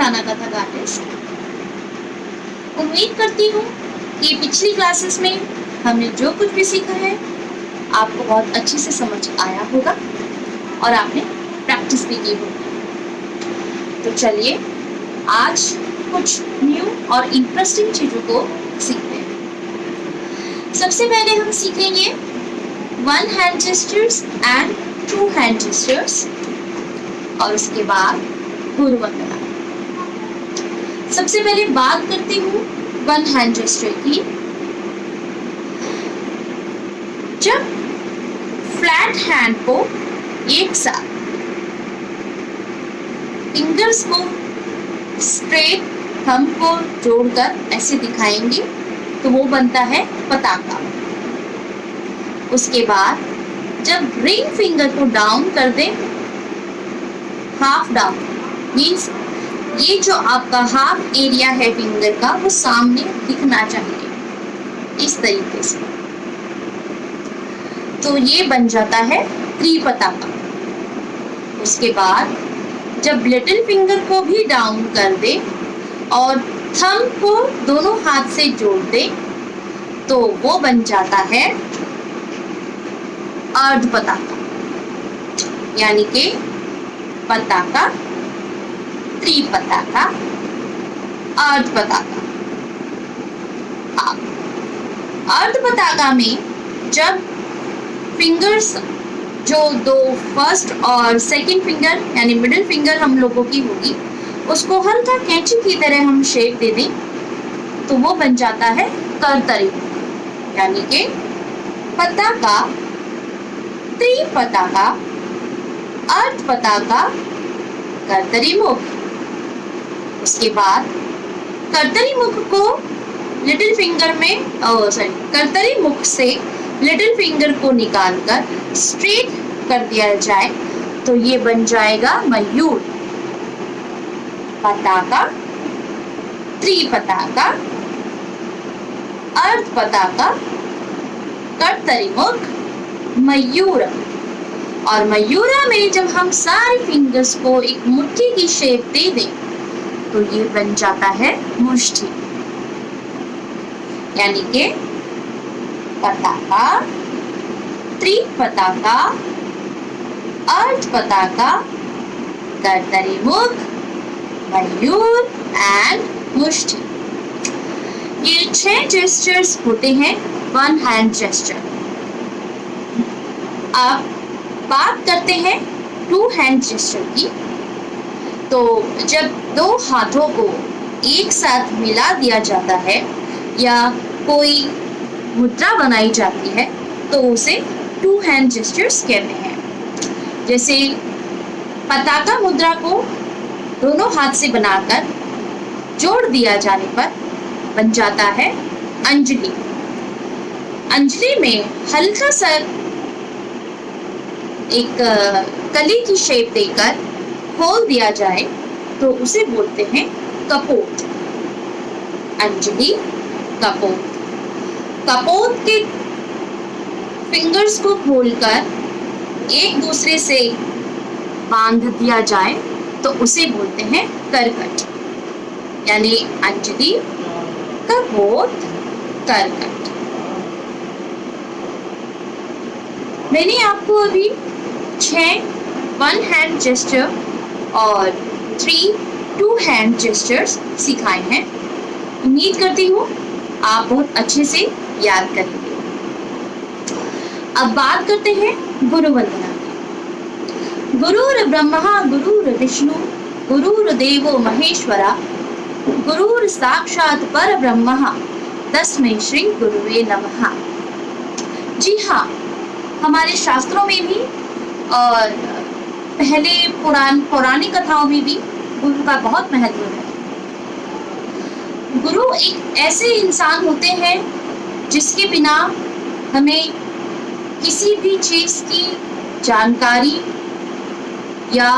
पुराना कथक आर्टिस्ट। उम्मीद करती हूँ कि पिछली क्लासेस में हमने जो कुछ भी सीखा है आपको बहुत अच्छे से समझ आया होगा और आपने प्रैक्टिस भी की होगी। तो चलिए आज कुछ न्यू और इंटरेस्टिंग चीज़ों को सीखते हैं। सबसे पहले हम सीखेंगे one hand gestures and two hand gestures और उसके बाद गुरुवंदना। सबसे पहले बात करती हूँ वन हैंड जेस्चर की। जब फ्लैट हैंड को एक साथ फिंगर्स को स्ट्रेट थंब को जोड़कर ऐसे दिखाएंगे तो वो बनता है पताका। उसके बाद जब रिंग फिंगर को डाउन कर दें, हाफ डाउन मीन्स ये जो आपका हाफ एरिया है फिंगर का वो सामने दिखना चाहिए इस तरीके से, तो ये बन जाता है त्रिपताका। उसके बाद जब लिटिल फिंगर को भी डाउन कर दे और थंब को दोनों हाथ से जोड़ दे तो वो बन जाता है अर्ध पताका, यानी कि पताका, त्रिपताका, अर्ध पताका। अर्ध पताका में जब फिंगर्स जो दो फर्स्ट और सेकंड फिंगर यानी मिडिल फिंगर हम लोगों की होगी उसको हल्का कैंची की तरह हम शेप दे दें तो वो बन जाता है करतरी, यानी कि पताका, त्रिपताका, अर्ध पताका, करतरी मुख। उसके बाद करतरी मुख को लिटिल फिंगर में करतरी मुख से लिटिल फिंगर को निकालकर स्ट्रेट कर दिया जाए तो ये बन जाएगा मयूर। पताका, त्रिपताका, अर्ध पताका, करतरी मुख, मयूर। और मयूरा में जब हम सारे फिंगर्स को एक मुट्ठी की शेप दे दें तो ये बन जाता है मुष्टि, यानी कि पताका, त्रिपताका, अर्ध पताका, करतरी मुख, मयूर एंड मुष्टि। ये 6 जेस्चर्स होते हैं वन हैंड जेस्चर। अब बात करते हैं टू हैंड जेस्चर की। तो जब दो हाथों को एक साथ मिला दिया जाता है या कोई मुद्रा बनाई जाती है तो उसे टू हैंड जेस्चर्स कहते हैं। जैसे पताका मुद्रा को दोनों हाथ से बनाकर जोड़ दिया जाने पर बन जाता है अंजलि। अंजलि में हल्का सा एक कली की शेप देकर खोल दिया जाए तो उसे बोलते हैं कपोत। अंजलि, कपोत। कपोत के फिंगर्स को खोलकर एक दूसरे से बांध दिया जाए तो उसे बोलते हैं करकट, यानी अंजलि, कपोत, करकट। मैंने आपको अभी 6 वन हैंड जेस्चर और 3 टू हैंड जेस्चर्स सिखाए हैं। उम्मीद करती हूँ आप बहुत अच्छे से याद करेंगे। अब बात करते हैं गुरुवंदना की। गुरुर ब्रह्मा गुरुर विष्णु गुरुर्देवो महेश्वरा गुरुर साक्षात पर ब्रह्म तस्मै श्री गुरुवे नमः। जी हाँ, हमारे शास्त्रों में भी और पहले पुरानी कथाओं में भी गुरु का बहुत महत्व है। गुरु एक ऐसे इंसान होते हैं जिसके बिना हमें किसी भी चीज की जानकारी या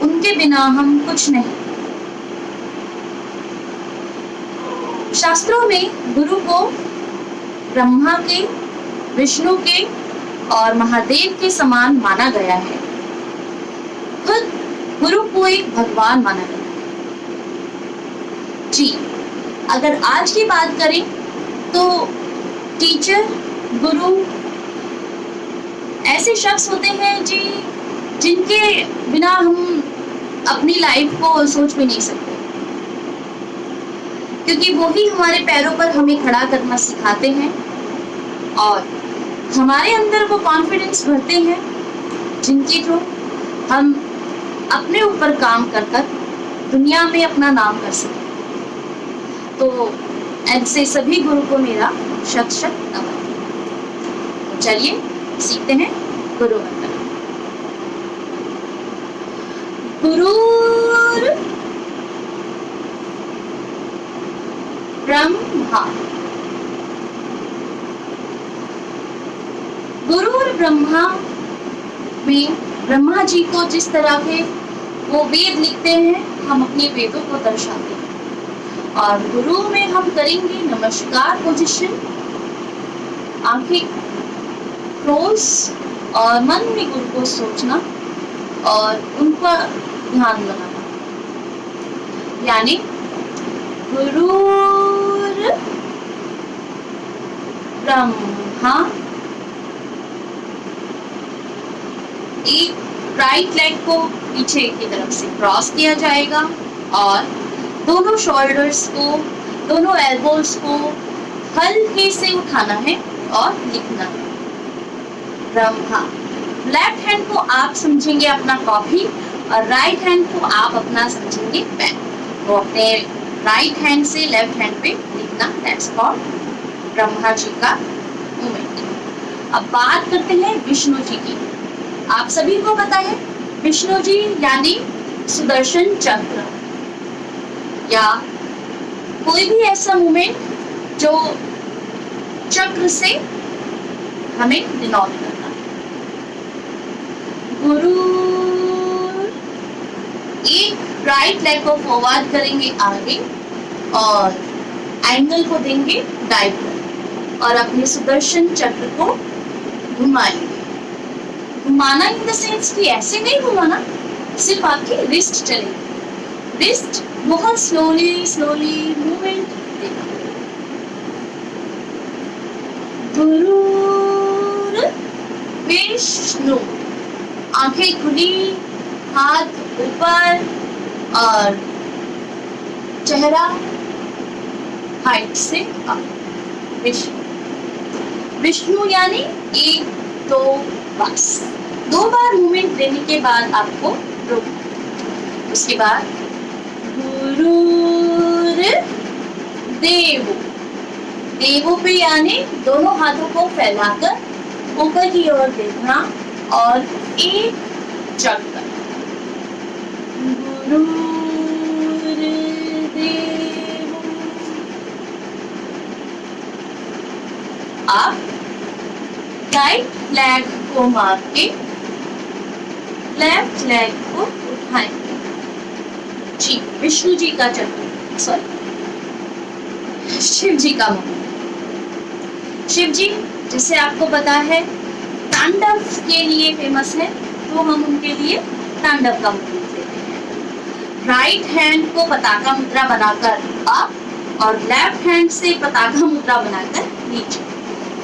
उनके बिना हम कुछ नहीं। शास्त्रों में गुरु को ब्रह्मा के, विष्णु के और महादेव के समान माना गया है। खुद गुरु को एक भगवान माना गया जी। अगर आज की बात करें तो टीचर, गुरु ऐसे शख्स होते हैं जी जिनके बिना हम अपनी लाइफ को सोच भी नहीं सकते, क्योंकि वो ही हमारे पैरों पर हमें खड़ा करना सिखाते हैं और हमारे अंदर वो कॉन्फिडेंस भरते हैं जिनके थ्रू हम अपने ऊपर काम कर कर दुनिया में अपना नाम कर सकें। तो ऐसे सभी गुरु को मेरा शत शत नमन। तो चलिए सीखते हैं गुरु मंत्र। गुरुर् ब्रह्मा, गुरुर ब्रह्मा में ब्रह्मा जी को जिस तरह के वो वेद लिखते हैं, हम अपने वेदों को दर्शाते हैं। और गुरु में हम करेंगे नमस्कार पोजीशन, आंखें क्लोज और मन में गुरु को सोचना और उन पर ध्यान लगाना, यानी गुरुर ब्रह्मा। एक राइट लेग को पीछे की तरफ से क्रॉस किया जाएगा और दोनों शोल्डर्स को, दोनों एल्बोज को हल्के से उठाना है और लिखना है ब्रह्मा। लेफ्ट हैंड को आप समझेंगे अपना कॉपी और राइट हैंड को आप अपना समझेंगे पेन। तो अपने राइट हैंड से लेफ्ट हैंड पे लिखना, दैट्स कॉल्ड ब्रह्मा जी का मूवमेंट। अब बात करते हैं विष्णु जी की। आप सभी को पता है विष्णु जी यानी सुदर्शन चक्र, या कोई भी ऐसा मूवमेंट जो चक्र से हमें डिनोट करना है। गुरु, एक राइट लेग को फॉरवर्ड करेंगे आगे और एंगल को देंगे डायगोनल और अपने सुदर्शन चक्र को घुमाएंगे। घुमाना इन द सेंस कि ऐसे नहीं घुमाना, सिर्फ आपकी रिस्ट चलेगी। रिस्ट बहुत स्लोली स्लोली मूवमेंट देना। गुरु विष्णु, आंखें खुली, हाथ ऊपर और चेहरा हाइट से अप। विष्णु, विष्णु यानी एक दो, बस 2 बार मूवमेंट देने के बाद आपको रोकना। उसके बाद गुरुर देव, देवों पे यानी दोनों हाथों को फैलाकर ऊपर की ओर देखना और एक चक्कर। गुरुर देव। आप राइट लेग को मार के लेफ्ट लेग को उठाएंगे जी। विष्णु जी का चक्र, सॉरी शिव जी का मूवमेंट। शिव जी जिसे आपको पता है तांडव के लिए फेमस है, तो हम उनके लिए तांडव का मूवमेंट देते हैं। राइट हैंड को पताका मुद्रा बनाकर अप और लेफ्ट हैंड से पताका मुद्रा बनाकर नीचे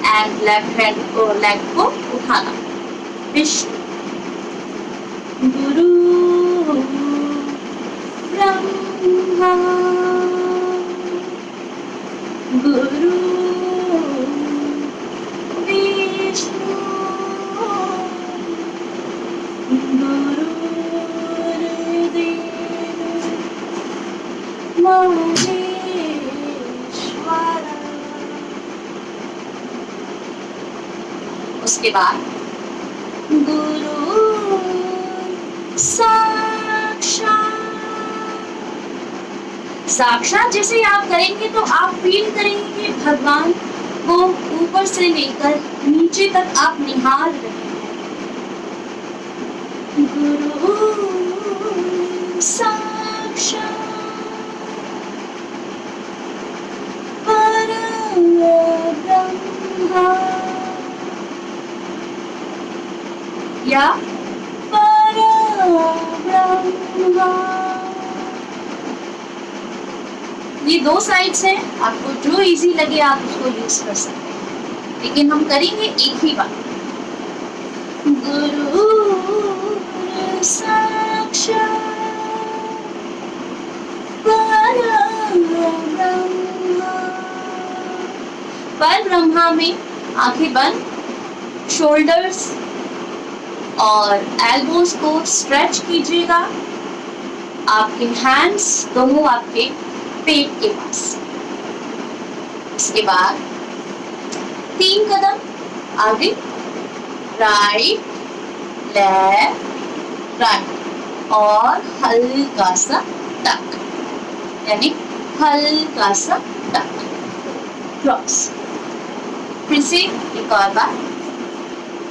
एंड लेफ्ट हैंड को लेग को उठाना। विष्णु, गुरु ब्रह्मा, गुरु विष्णु, गुरुर्देव महेश्वर। उसके बाद गुरु साक्षात जैसे आप करेंगे तो आप फील करेंगे कि भगवान को ऊपर से लेकर नीचे तक आप निहार रहे हैं। गुरु साक्षात परब्रह्म या परब्रह्म ब्रह्मा। ये दो साइड्स हैं, आपको जो इजी लगे आप उसको यूज कर सकते हैं, लेकिन हम करेंगे एक ही बात। गुरु साक्षात पर ब्रह्मा में आंखें बंद, शोल्डर्स और एल्बोज को स्ट्रेच कीजिएगा। आपके हैंड्स दोनों आपके पेट के पास। इसके बाद 3 कदम आगे, राइट लेफ्ट राइट, और हल्का सा टक, यानी हल्का सा टक, क्रॉस। फिर से एक और बार,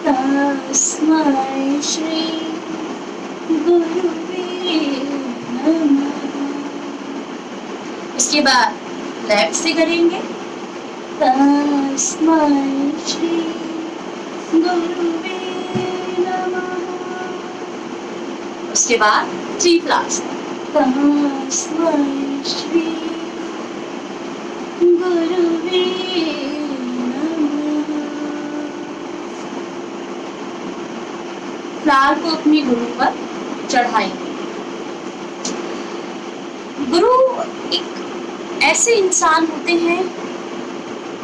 तस्मै श्री गुरुवे नमः। उसके बाद लेफ्ट से करेंगे, तस्मै श्री गुरुवे नमः। उसके बाद 3 फ्लावर्स, तस्मै श्री गुरुवे नमः। फ्लावर को अपने गुरु पर चढ़ाएंगे। गुरु एक ऐसे इंसान होते हैं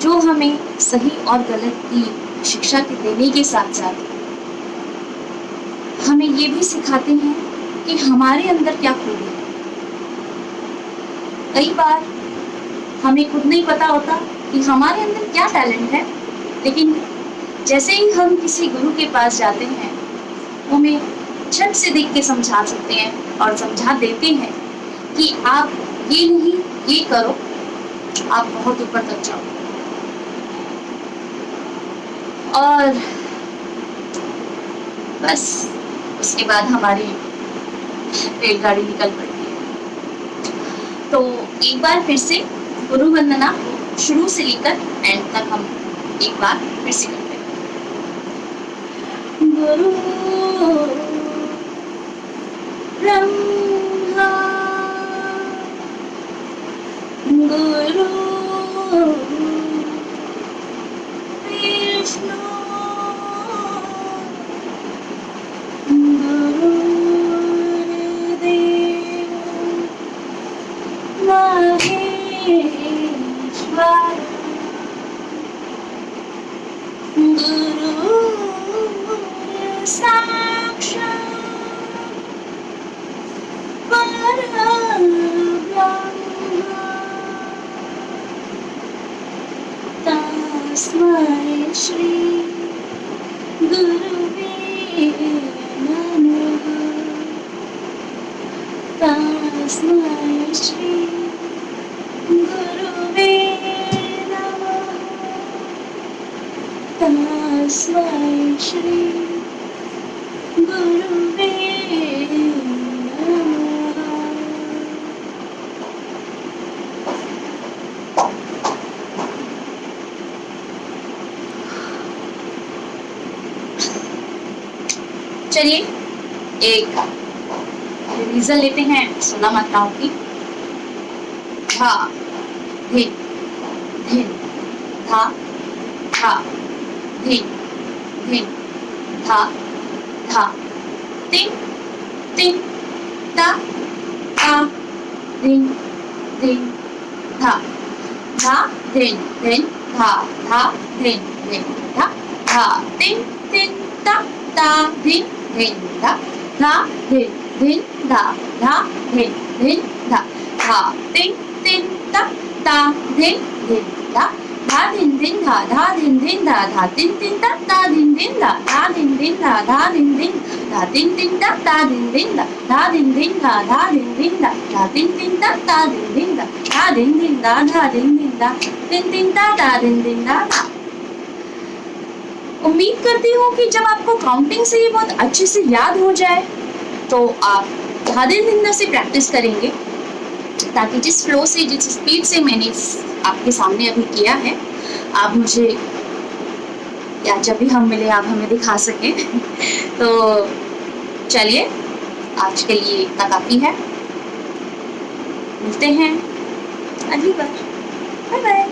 जो हमें सही और गलत की शिक्षा के देने के साथ साथ हमें ये भी सिखाते हैं कि हमारे अंदर क्या खूबी है। कई बार हमें खुद नहीं पता होता कि हमारे अंदर क्या टैलेंट है, लेकिन जैसे ही हम किसी गुरु के पास जाते हैं, वो हमें झट से देख के समझा सकते हैं और समझा देते हैं कि आप ये नहीं ये करो, आप बहुत ऊपर तक जाओ। और बस उसके बाद हमारी रेलगाड़ी निकल पड़ती है। तो एक बार फिर से गुरु वंदना शुरू से लेकर एंड तक हम एक बार फिर से करते हैं। गुरु ब्रह्मा गुरु विष्णु महेश्वर गुरु साक्षात परब्रह्म तस्मै श्री गुरुवे नमः। तस्मै श्री गुरुवे नमः। तस्मै श्री गुरुवे नमः। चलिए एक रिवीजन लेते हैं 16 मात्राओं की। धा धिन धिन धा धा धिन धिन धा धा तिन तिन ता ता धिन धिन धा धा धिन धिन धा धा धिन धिन धा धा तिन तिन ता ता धिन धिन धा धा धिन धिन धा धा धिन धिन धा धा तिन तिन ता ता धिन धिन धा धा धिन धिन धा धा धिन धिन धा धा तिन तिन ता ता धिन धिन धा धा धिन धिन धा धा धिन धिन धा तिन तिन ता ता धिन धिन धा धा धिन धिन धा धा धिन धिन धा धा तिन तिन ता ता धिन धिन धा धा धिन धिन धा धा धिन धिन धा तिन तिन ता ता धिन धिन धा। उम्मीद करती हूँ कि जब आपको काउंटिंग से ये बहुत अच्छे से याद हो जाए तो आप धा दिन से प्रैक्टिस करेंगे, ताकि जिस फ्लो से जिस स्पीड से मैंने आपके सामने अभी किया है आप मुझे या जब भी हम मिले आप हमें दिखा सकें। तो चलिए आज के लिए इतना काफ़ी है। मिलते हैं अगली बार। Bye bye.